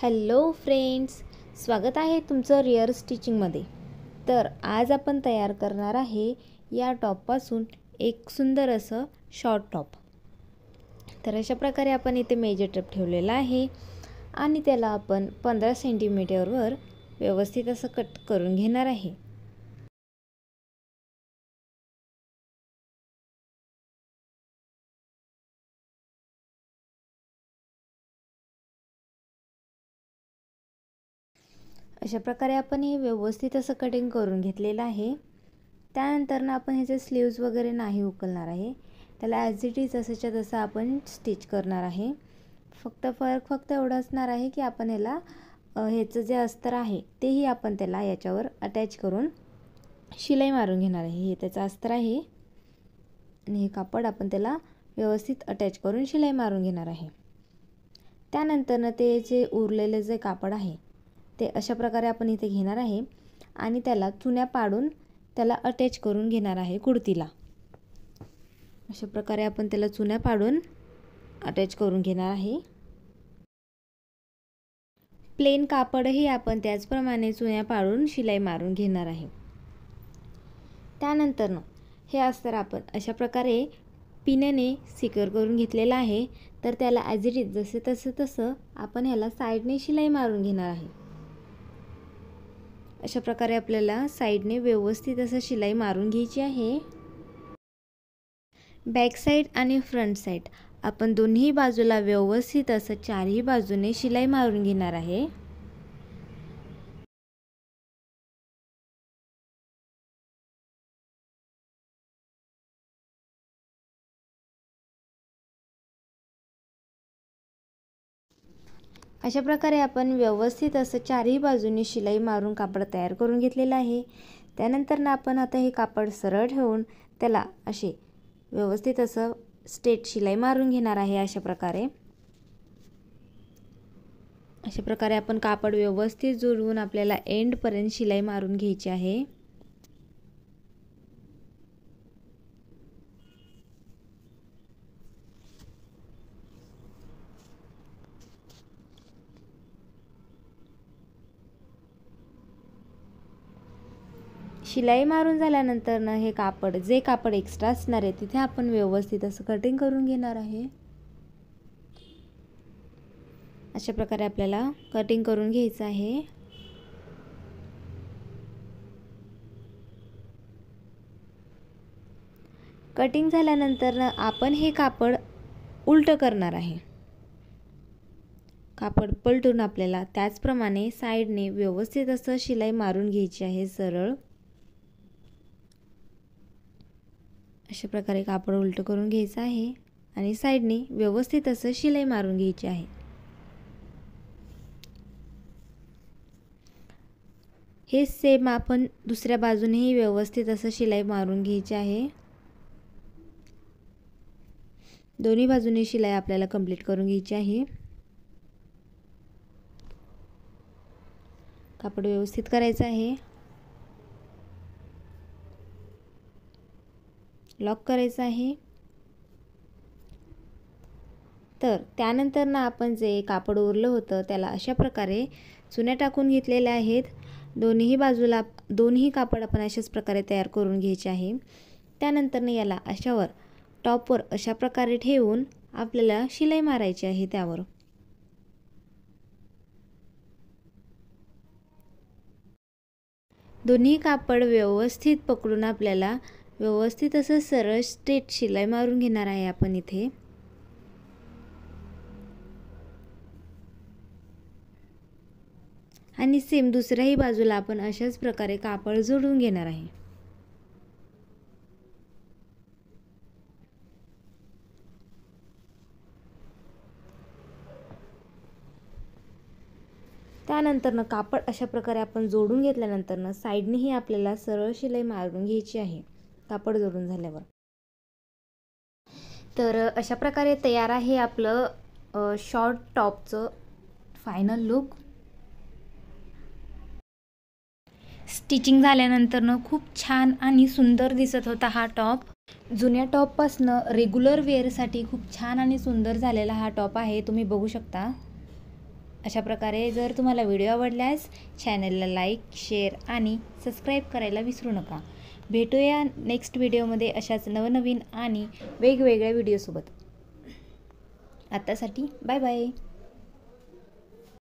Hello friends, स्वागत आहे तुमचं रिअर स्टिचिंगमध्ये। तर आज आपण तयार करणार आहे या टॉपपासून एक सुंदर असं शॉर्ट टॉप। तर अशा प्रकारे आपण इथे मेजर टेप ठेवलेला आहे आणि त्याला आपण 15 सेंटीमीटरवर व्यवस्थित असं कट करून घेणार आहे। अशा प्रकारे आपण हे व्यवस्थित असं कटिंग करून घेतलेलं आहे। त्यानंतर आपण ह्याचे स्लीव्स वगैरे नाही उकलणार आहे, त्याला ॲज इट इज असंच्या तसं आपण स्टिच करणार आहे। फक्त एवढं असणार आहे की आपण ह्याला ह्याचं जे अस्तर आहे तेही आपण त्याला याच्यावर अटॅच करून शिलाई मारून घेणार आहे। हे त्याचं अस्तर आहे आणि हे कापड आपण त्याला व्यवस्थित अटॅच करून शिलाई मारून घेणार आहे। त्यानंतर ते जे उरलेले जे कापड आहे ते अशा प्रकारे आपण इथे घेणार आहे आणि त्याला चुन्या पाडून त्याला अटॅच करून घेणार आहे कुर्तीला। अशा प्रकारे आपण त्याला चुन्या पाडून अटॅच करून घेणार आहे। प्लेन कापडही आपण त्याचप्रमाणे चुन्या पाडून शिलाई मारून घेणार आहे। त्यानंतर हे अस्तर आपण अशा प्रकारे पिनेने सिक्युअर करून घेतलेला आहे। तर त्याला ॲज इट इज जसे तसं आपण ह्याला साईडने शिलाई मारून घेणार आहे। अशा प्रकारे आपल्याला साईडने व्यवस्थित असं शिलाई मारून घ्यायची आहे। बॅक साईड आणि फ्रंट साईड आपण दोन्ही बाजूला व्यवस्थित असं चारही बाजूने शिलाई मारून घेणार आहे। अशा प्रकारे आपण व्यवस्थित असं चारही बाजूने शिलाई मारून कापड तयार करून घेतलेलं आहे। त्यानंतर आपण आता हे कापड सरळ ठेवून त्याला असे व्यवस्थित असं स्ट्रेट शिलाई मारून घेणार आहे। अशा प्रकारे आपण कापड व्यवस्थित जोडून आपल्याला एंड पर्यंत शिलाई मारून घ्यायची आहे। शिलाई मारून झाल्यानंतर हे कापड जे कापड एक्स्ट्रा असणार आहे तिथे आपण व्यवस्थित असं कटिंग करून घेणार आहे। अशा प्रकारे आपल्याला कटिंग करून घ्यायचं आहे। कटिंग झाल्यानंतर आपण हे कापड उलटं करणार आहे। कापड पलटून आपल्याला त्याचप्रमाणे साईडने व्यवस्थित असं शिलाई मारून घ्यायची आहे सरळ। अशा प्रकारे कापड उलटं करून घ्यायचं आहे आणि साईडने व्यवस्थित असं शिलाई मारून घ्यायची आहे। हे सेम आपण दुसऱ्या बाजूनेही व्यवस्थित असं शिलाई मारून घ्यायची आहे। दोन्ही बाजूने शिलाई आपल्याला कंप्लीट करून घ्यायची आहे। कापड व्यवस्थित करायचं आहे, लॉक करायचं आहे। तर त्यानंतर आपण जे कापड उरलं होतं त्याला अशा प्रकारे चुन्या टाकून घेतलेल्या आहेत। दोन्ही कापड आपण अशाच प्रकारे तयार करून घ्यायचे आहे। त्यानंतर याला अशावर टॉपवर अशा प्रकारे ठेवून आपल्याला शिलाई मारायची आहे त्यावर। दोन्ही कापड व्यवस्थित पकडून आपल्याला व्यवस्थित असं सरळ स्ट्रेट शिलाई मारून घेणार आहे आपण इथे। आणि सेम दुसऱ्याही बाजूला आपण अशाच प्रकारे कापड जोडून घेणार आहे। त्यानंतर कापड अशा प्रकारे आपण जोडून घेतल्यानंतर साईडनेही आपल्याला सरळ शिलाई मारून घ्यायची आहे कापड जोडून झाल्यावर। तर अशा प्रकारे तयार आहे आपलं शॉर्ट टॉपचं फायनल लुक। स्टिचिंग झाल्यानंतर खूप छान आणि सुंदर दिसत होता हा टॉप। जुन्या टॉपपासून रेग्युलर वेअरसाठी खूप छान आणि सुंदर झालेला हा टॉप आहे, तुम्ही बघू शकता। अशा प्रकारे जर तुम्हाला व्हिडिओ आवडल्यास चॅनलला लाईक, शेअर आणि सबस्क्राईब करायला विसरू नका. भेटूया नेक्स्ट व्हिडिओमध्ये अशाच नवनवीन आणि वेगवेगळ्या व्हिडिओसोबत. आत्तासाठी बाय बाय.